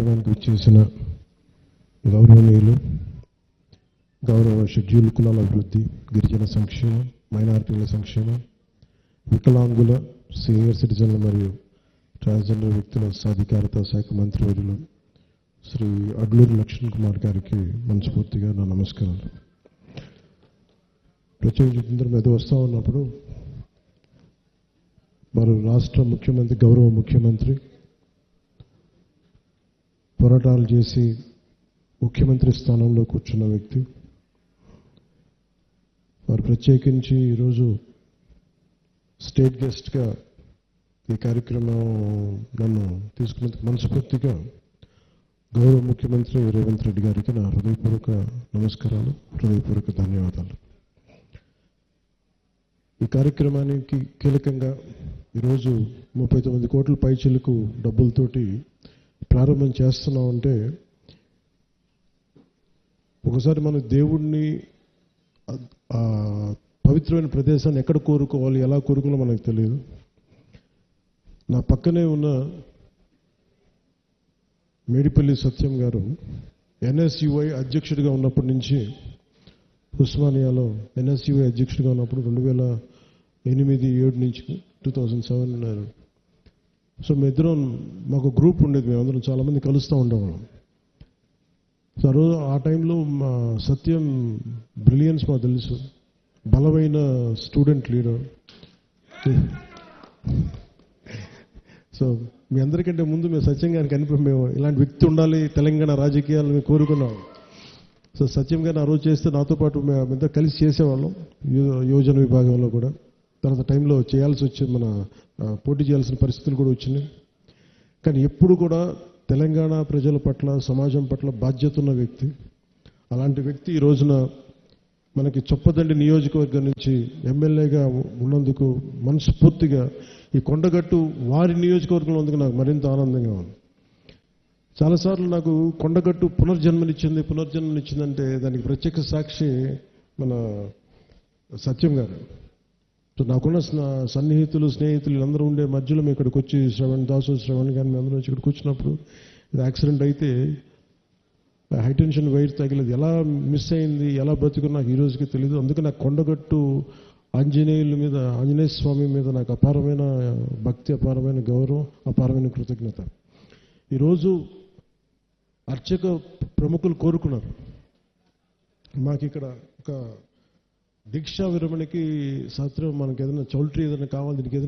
కార్యక్రమానికి వచ్చేసిన గౌరవనీయులు, గౌరవ షెడ్యూల్ కులాల అభివృద్ధి, గిరిజన సంక్షేమం, మైనారిటీల సంక్షేమం, వికలాంగుల, సీనియర్ సిటిజన్ల మరియు ట్రాన్స్జెండర్ వ్యక్తుల సాధికారత శాఖ మంత్రివర్యులు శ్రీ అడ్లూరి లక్ష్మణ్ కుమార్ గారికి మనస్ఫూర్తిగా నా నమస్కారాలు. ప్రత్యేక మీద వస్తూ ఉన్నప్పుడు వారు రాష్ట్ర ముఖ్యమంత్రి, గౌరవ ముఖ్యమంత్రి పోరాటాలు చేసి ముఖ్యమంత్రి స్థానంలో కూర్చున్న వ్యక్తి. వారు ప్రత్యేకించి ఈరోజు స్టేట్ గెస్ట్గా ఈ కార్యక్రమం నన్ను తీసుకున్నందుకు మనస్ఫూర్తిగా గౌరవ ముఖ్యమంత్రి రేవంత్ రెడ్డి గారికి నా హృదయపూర్వక నమస్కారాలు, హృదయపూర్వక ధన్యవాదాలు. ఈ కార్యక్రమానికి కీలకంగా ఈరోజు 39 కోట్ల పైచిలకు డబ్బులతోటి ప్రారంభం చేస్తున్నామంటే, ఒకసారి మన దేవుణ్ణి, పవిత్రమైన ప్రదేశాన్ని ఎక్కడ కోరుకోవాలి, ఎలా కోరుకోవాలో మనకు తెలియదు. నా పక్కనే ఉన్న మేడిపల్లి సత్యం గారు ఎన్ఎస్యుఐ అధ్యక్షుడిగా ఉన్నప్పటి నుంచి, ఉస్మానియాలో ఎన్ఎస్యుఐ అధ్యక్షుడిగా ఉన్నప్పుడు 2008-7 నుంచి 2007. సో మేమిద్దరం, మాకు గ్రూప్ ఉండేది, మేమందరం చాలామంది కలుస్తూ ఉండేవాళ్ళం. సో ఆ టైంలో మా సత్యం బ్రిలియన్స్ మాకు తెలుసు, బలమైన స్టూడెంట్ లీడర్. సో మీ అందరికంటే ముందు మేము సత్యం గారికి మేము ఇలాంటి వ్యక్తి ఉండాలి తెలంగాణ రాజకీయాలను మేము కోరుకున్నాం. సో సత్యం గారిని ఆ రోజు చేస్తే నాతో పాటు మేమంతా కలిసి చేసేవాళ్ళం, యోజన విభాగంలో కూడా. తర్వాత టైంలో చేయాల్సి వచ్చింది, మన పోటీ చేయాల్సిన పరిస్థితులు కూడా వచ్చినాయి. కానీ ఎప్పుడు కూడా తెలంగాణ ప్రజల పట్ల, సమాజం పట్ల బాధ్యత ఉన్న వ్యక్తి. అలాంటి వ్యక్తి ఈ రోజున మనకి చొప్పదండి నియోజకవర్గం నుంచి ఎమ్మెల్యేగా ఉన్నందుకు మనస్ఫూర్తిగా ఈ కొండగట్టు వారి నియోజకవర్గంలో ఉన్నందుకు నాకు మరింత ఆనందంగా ఉంది. చాలాసార్లు నాకు కొండగట్టు పునర్జన్మనిచ్చిందంటే దానికి ప్రత్యక్ష సాక్షి మన సత్యం గారు. సో నాకున్న సన్నిహితులు, స్నేహితులు అందరూ ఉండే మధ్యలో మేము ఇక్కడికి వచ్చి శ్రవణ్ కానీ మేము అందరూ వచ్చి ఇక్కడికి వచ్చినప్పుడు యాక్సిడెంట్ అయితే హైటెన్షన్ వైర్ తగిలేదు, ఎలా మిస్ అయింది, ఎలా బతుకుని నాకు ఈ రోజుకి తెలియదు. అందుకే నాకు కొండగట్టు ఆంజనేయ స్వామి మీద నాకు అపారమైన భక్తి, అపారమైన గౌరవం, అపారమైన కృతజ్ఞత. ఈరోజు అర్చక ప్రముఖులు కోరుకున్నారు, మాకు ఇక్కడ ఒక దీక్షా విరమణకి సత్రం, మనకి ఏదైనా చౌల్ట్రీ ఏదైనా కావాలి, దీనికి ఏదైనా